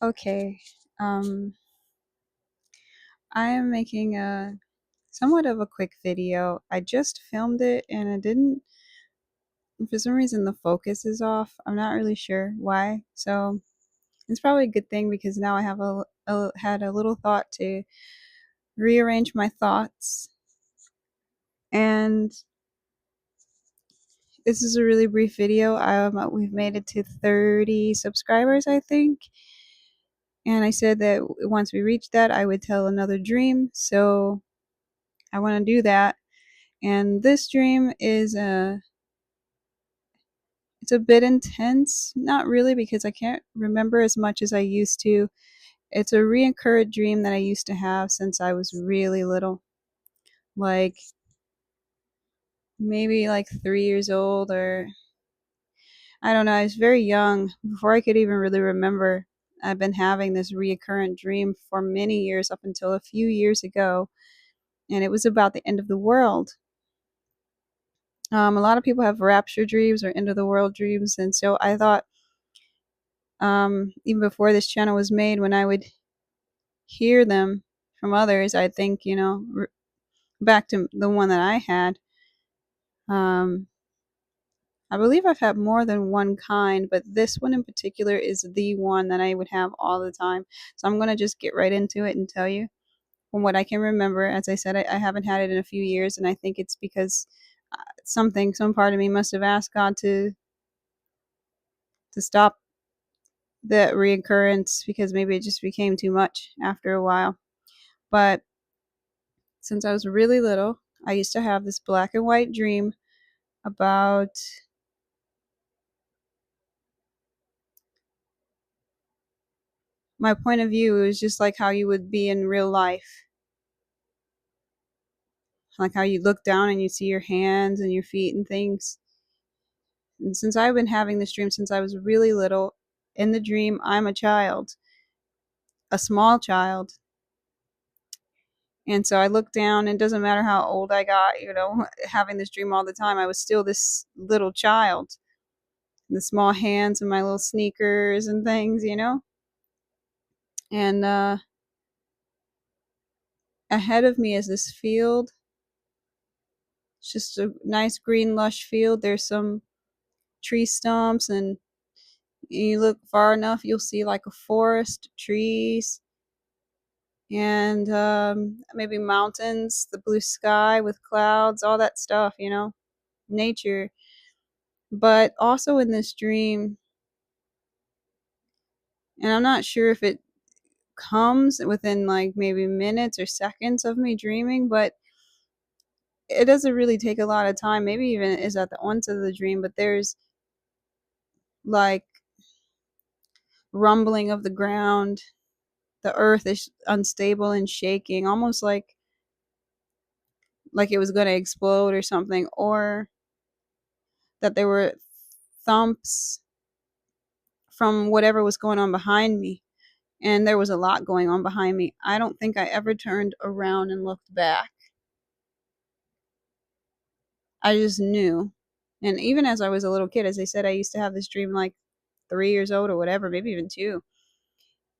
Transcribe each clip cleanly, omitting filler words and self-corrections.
Okay. I am making a somewhat of a quick video. I just filmed it and it didn't, for some reason, the focus is off. I'm not really sure why. So it's probably a good thing because now I have had a little thought to rearrange my thoughts. And this is a really brief video. We've made it to 30 subscribers, I think. And I said that once we reach that, I would tell another dream. So I want to do that. And this dream is it's a bit intense. Not really, because I can't remember as much as I used to. It's a reoccurred dream that I used to have since I was really little. Like maybe like 3 years old, or I don't know. I was very young before I could even really remember. I've been having this reoccurrent dream for many years up until a few years ago, and it was about the end of the world. A lot of people have rapture dreams or end of the world dreams, and so I thought, even before this channel was made, when I would hear them from others, I think, back to the one that I had. Um, I believe I've had more than one kind, but this one in particular is the one that I would have all the time. So I'm going to just get right into it and tell you from what I can remember. As I said, I haven't had it in a few years, and I think it's because some part of me must have asked God to stop the reoccurrence, because maybe it just became too much after a while. But since I was really little, I used to have this black and white dream about my point of view. It was just like how you would be in real life, like how you look down and you see your hands and your feet and things. And since I've been having this dream since I was really little, in the dream, I'm a child, a small child. And so I look down, and it doesn't matter how old I got, having this dream all the time, I was still this little child. The small hands and my little sneakers and things. And ahead of me is this field. It's just a nice green lush field. There's some tree stumps, and you look far enough, you'll see like a forest, trees, and maybe mountains, the blue sky with clouds, all that stuff, nature. But also in this dream, and I'm not sure if it comes within like maybe minutes or seconds of me dreaming, but it doesn't really take a lot of time. Maybe even is at the onset of the dream, but there's like rumbling of the ground. The earth is unstable and shaking, almost like it was going to explode or something, or that there were thumps from whatever was going on behind me. And there was a lot going on behind me. I don't think I ever turned around and looked back. I just knew. And even as I was a little kid, as I said, I used to have this dream like 3 years old or whatever, maybe even two.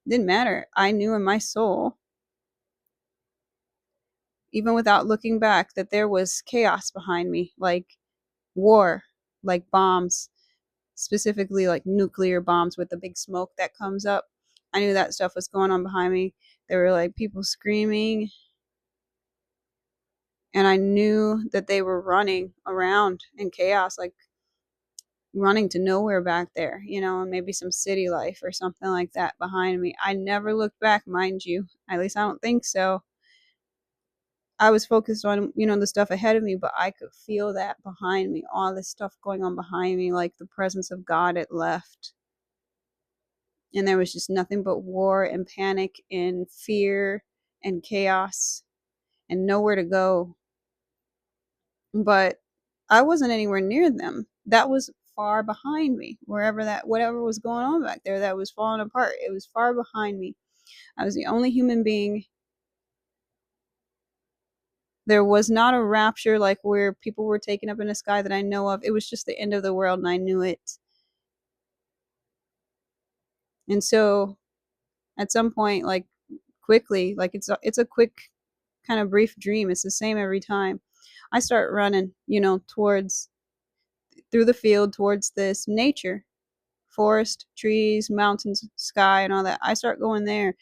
Didn't matter. I knew in my soul, even without looking back, that there was chaos behind me, like war, like bombs, specifically like nuclear bombs with the big smoke that comes up. I knew that stuff was going on behind me. There were like people screaming, and I knew that they were running around in chaos, like running to nowhere back there, and maybe some city life or something like that behind me. I never looked back, mind you. At least I don't think so. I was focused on the stuff ahead of me, but I could feel that behind me, all this stuff going on behind me, like the presence of God had left. And there was just nothing but war and panic and fear and chaos and nowhere to go. But I wasn't anywhere near them. That was far behind me. Whatever was going on back there that was falling apart, it was far behind me. I was the only human being. There was not a rapture like where people were taken up in the sky that I know of. It was just the end of the world, and I knew it. And so At some point, like quickly, like it's a quick kind of brief dream. It's the same every time. I start running, towards through the field towards this nature, forest, trees, mountains, sky, and all that. I start going there.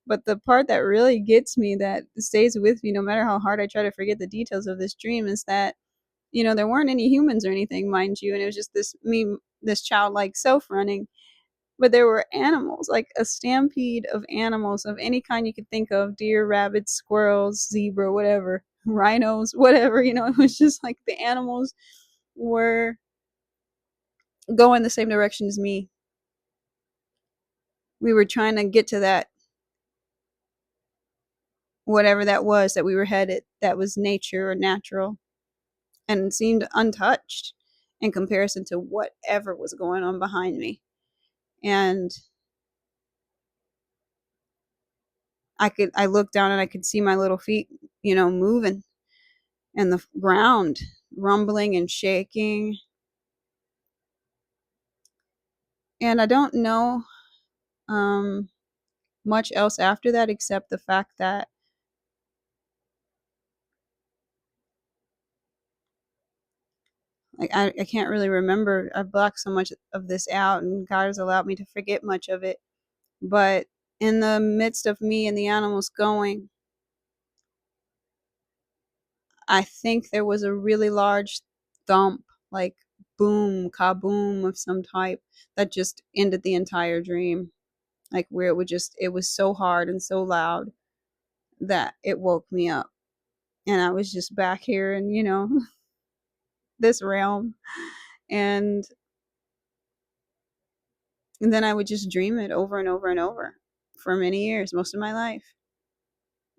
But the part that really gets me, that stays with me no matter how hard I try to forget the details of this dream, is that, there weren't any humans or anything, mind you, and it was just this childlike self running. But there were animals, like a stampede of animals of any kind you could think of: deer, rabbits, squirrels, zebra, whatever, rhinos, whatever. It was just like the animals were going the same direction as me. We were trying to get to that, whatever that was that we were headed, that was nature or natural, and seemed untouched in comparison to whatever was going on behind me. And I looked down and I could see my little feet, moving, and the ground rumbling and shaking. And I don't know much else after that, except the fact that, like, I can't really remember. I blocked so much of this out, and God has allowed me to forget much of it. But in the midst of me and the animals going, I think there was a really large thump, like boom, kaboom of some type, that just ended the entire dream. Like, where it was so hard and so loud that it woke me up. And I was just back here in, this realm. And, and then I would just dream it over and over and over for many years, most of my life.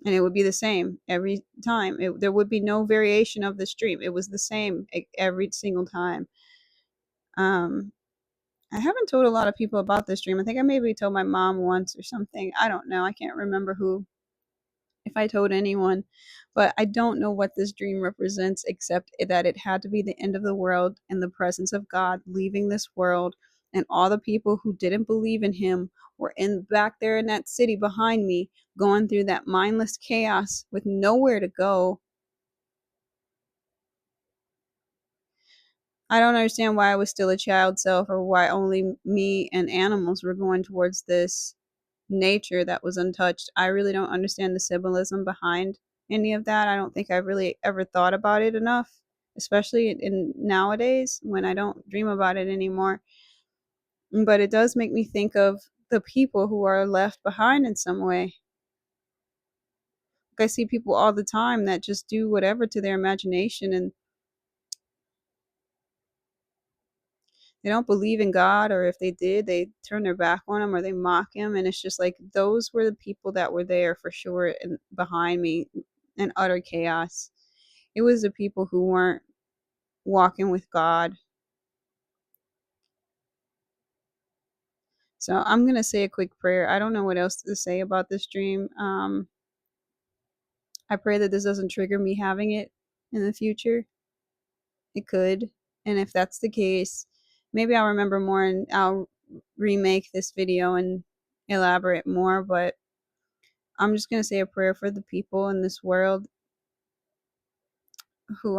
And it would be the same every time. There would be no variation of this dream. It was the same every single time. Um, I haven't told a lot of people about this dream. I think I maybe told my mom once or something. I don't know. I can't remember who, if I told anyone. But I don't know what this dream represents, except that it had to be the end of the world and the presence of God leaving this world, and all the people who didn't believe in him were in back there in that city behind me, going through that mindless chaos with nowhere to go. I don't understand why I was still a child self, or why only me and animals were going towards this nature that was untouched. I really don't understand the symbolism behind any of that. I don't think I've really ever thought about it enough, especially in nowadays when I don't dream about it anymore. But it does make me think of the people who are left behind in some way. Like, I see people all the time that just do whatever to their imagination, and they don't believe in God, or if they did, they turn their back on him or they mock him. And it's just like, those were the people that were there for sure and behind me in utter chaos. It was the people who weren't walking with God. So I'm going to say a quick prayer. I don't know what else to say about this dream. I pray that this doesn't trigger me having it in the future. It could. And if that's the case, maybe I'll remember more and I'll remake this video and elaborate more. But I'm just going to say a prayer for the people in this world who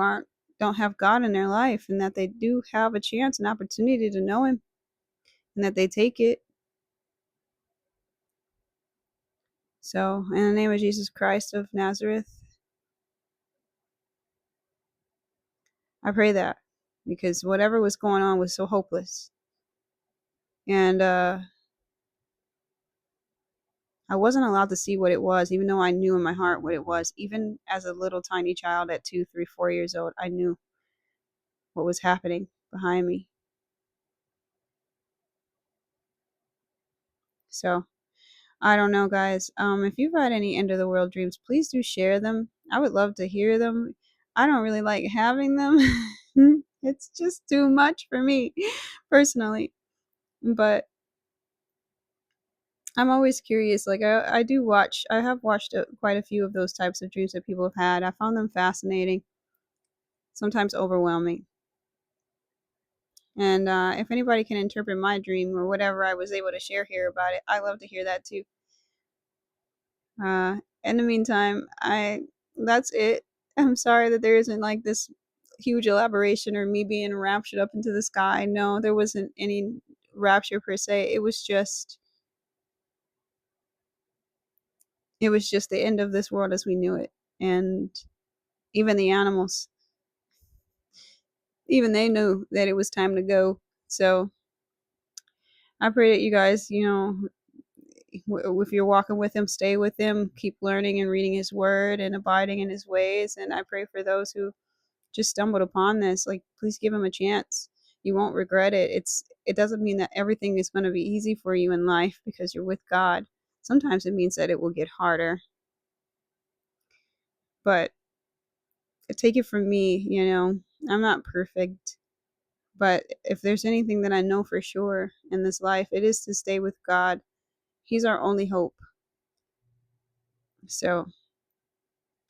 don't have God in their life, and that they do have a chance, an opportunity to know him, and that they take it. So, in the name of Jesus Christ of Nazareth, I pray that, because whatever was going on was so hopeless. And I wasn't allowed to see what it was, even though I knew in my heart what it was. Even as a little tiny child at 2, 3, 4 years old, I knew what was happening behind me. So, I don't know, guys. If you've had any end of the world dreams, please do share them. I would love to hear them. I don't really like having them. It's just too much for me, personally. But I'm always curious. Like, I do watch. I have watched quite a few of those types of dreams that people have had. I found them fascinating, sometimes overwhelming. And if anybody can interpret my dream or whatever I was able to share here about it, I love to hear that too. In the meantime, that's it. I'm sorry that there isn't like this huge elaboration or me being raptured up into the sky. No, there wasn't any rapture per se. It was just the end of this world as we knew it. And even the animals, even they knew that it was time to go. So I pray that you guys, if you're walking with him, stay with him, keep learning and reading his word and abiding in his ways. And I pray for those who just stumbled upon this, like, please give him a chance. You won't regret it. It doesn't mean that everything is going to be easy for you in life because you're with God. Sometimes it means that it will get harder. But take it from me, I'm not perfect. But if there's anything that I know for sure in this life, it is to stay with God. He's our only hope. So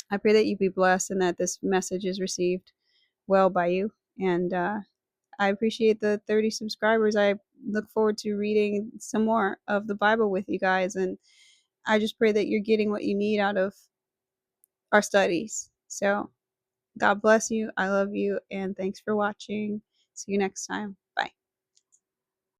I pray that you be blessed and that this message is received well by you. And I appreciate the 30 subscribers. I look forward to reading some more of the Bible with you guys. And I just pray that you're getting what you need out of our studies. So God bless you. I love you. And thanks for watching. See you next time.